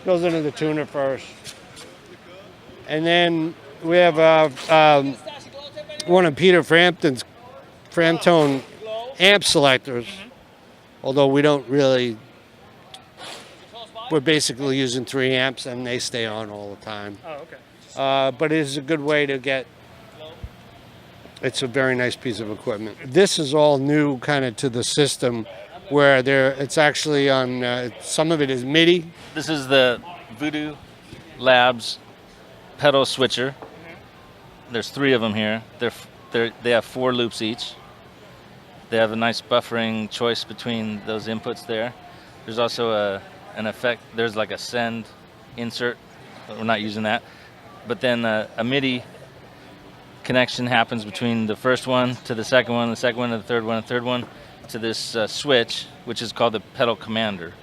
Goes into the tuner first. And then we have one of Peter Frampton's Framtone amp selectors, although we don't really, we're basically using 3 amps and they stay on all the time. Oh, okay. But it is a good way to get, it's a very nice piece of equipment. This is all new kind of to the system where it's actually on, some of it is MIDI. This is the Voodoo Labs pedal switcher. There's 3 of them here. They have 4 loops each. They have a nice buffering choice between those inputs there. There's also an effect. There's like a send insert, but we're not using that. But then a MIDI connection happens between the first one to the second one, the second one to the third one, the third one to this switch, which is called the pedal commander,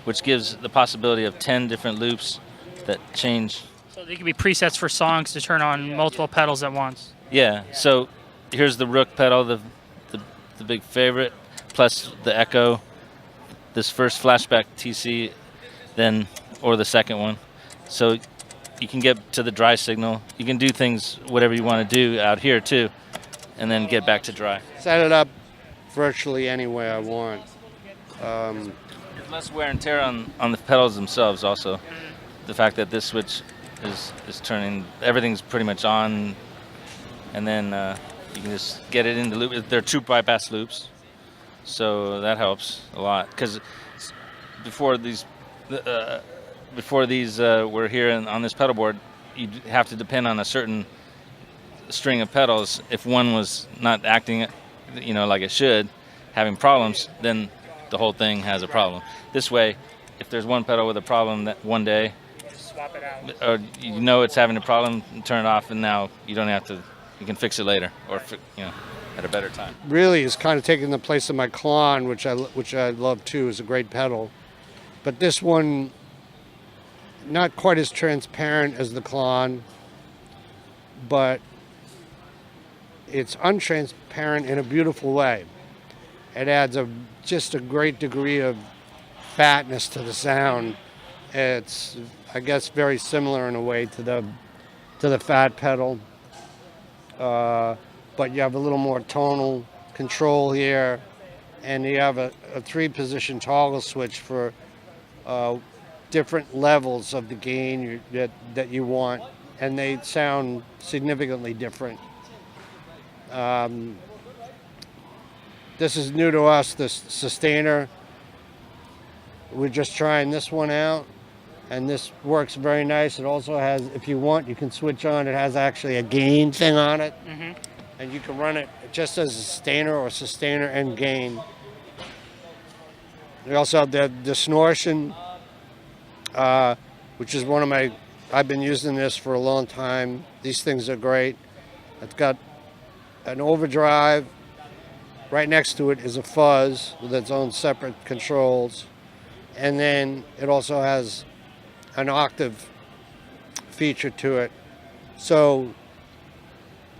which gives the possibility of 10 different loops that change. So they could be presets for songs to turn on multiple pedals at once. Yeah, so here's the Rook pedal, the big favorite, plus the Echo, this first flashback TC, then, or the second one. So you can get to the dry signal. You can do things, whatever you want to do out here too, and then get back to dry. Set it up virtually any way I want. There's less wear and tear on the pedals themselves also. The fact that this switch is turning, everything's pretty much on, and then you can just get it into loop. They're true bypass loops, so that helps a lot. Because before these were here on this pedal board, you'd have to depend on a certain string of pedals. If one was not acting, like it should, having problems, then the whole thing has a problem. This way, if there's one pedal with a problem that one day, Swap it out. or it's having a problem, turn it off, and now you don't have to. You can fix it later, or at a better time. Really is kind of taking the place of my Klon, which I love too, is a great pedal. But this one, not quite as transparent as the Klon, but it's untransparent in a beautiful way. It adds just a great degree of fatness to the sound. It's, I guess, very similar in a way to the Fat pedal. But you have a little more tonal control here, and you have a 3-position toggle switch for different levels of the gain that you want, and they sound significantly different. This is new to us, this Sustainer. We're just trying this one out, and this works very nice. It also has, if you want, you can switch on. It has actually a gain thing on it, and you can run it just as a Sustainer or Sustainer and gain. We also have the Distortion, which is one of my, I've been using this for a long time. These things are great. It's got an overdrive. Right next to it is a fuzz with its own separate controls. And then it also has an octave feature to it. So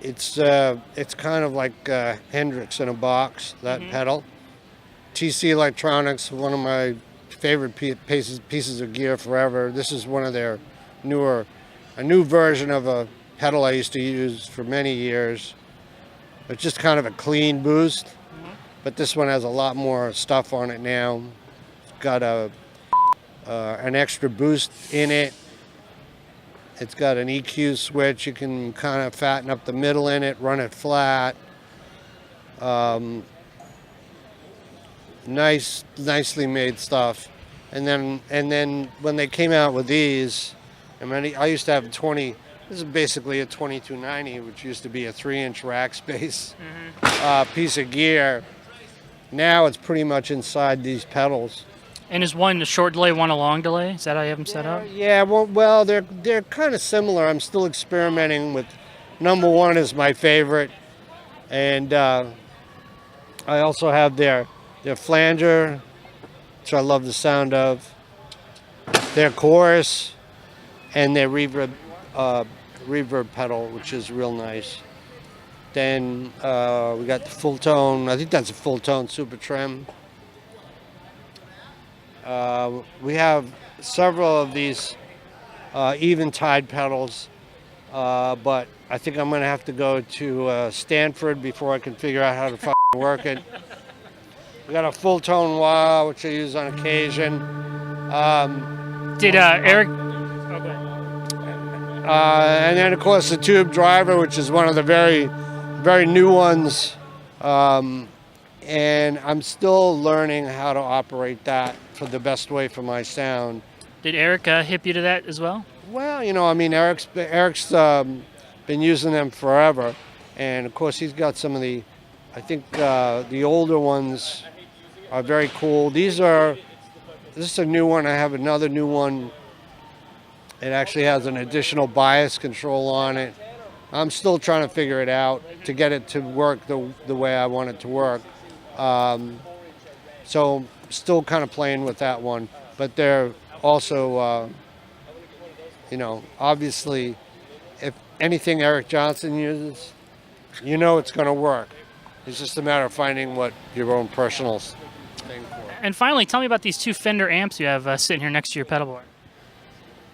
it's kind of like Hendrix in a box, that pedal. TC Electronics, one of my favorite pieces of gear forever. This is one of their a new version of a pedal I used to use for many years. It's just kind of a clean boost, but this one has a lot more stuff on it now. It's got an extra boost in it. It's got an EQ switch. You can kind of fatten up the middle in it, run it flat. Nicely made stuff. And then when they came out with these, I used to have a 20. This is basically a 2290, which used to be a 3-inch rack space piece of gear. Now it's pretty much inside these pedals. And is one a short delay, one a long delay? Is that how you have them set up? Yeah, well, they're kind of similar. I'm still experimenting with. Number 1 is my favorite, and I also have their flanger, which I love the sound of, their chorus, and their reverb pedal, which is real nice. Then we got the full tone. I think that's a full tone Super Trem. We have several of these Eventide pedals, but I think I'm going to have to go to Stanford before I can figure out how to work it. We got a full tone wah, which I use on occasion. Did Eric? And then, of course, the tube driver, which is one of the very, very new ones. And I'm still learning how to operate that for the best way for my sound. Did Eric hip you to that as well? Well, I mean, Eric's been using them forever. And, of course, he's got some of the, I think the older ones are very cool. This is a new one. I have another new one. It actually has an additional bias control on it. I'm still trying to figure it out to get it to work the way I want it to work. So still kind of playing with that one. But they're also, obviously, if anything Eric Johnson uses, it's going to work. It's just a matter of finding what your own personal thing for. And finally, tell me about these two Fender amps you have sitting here next to your pedal board.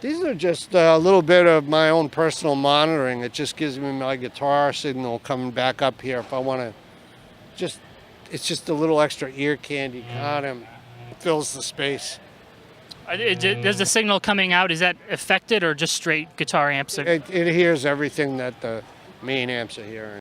These are just a little bit of my own personal monitoring. It just gives me my guitar signal coming back up here if I want to. It's just a little extra ear candy. Kind of fills the space. Does the signal coming out, is that affected or just straight guitar amps? It hears everything that the main amps are hearing.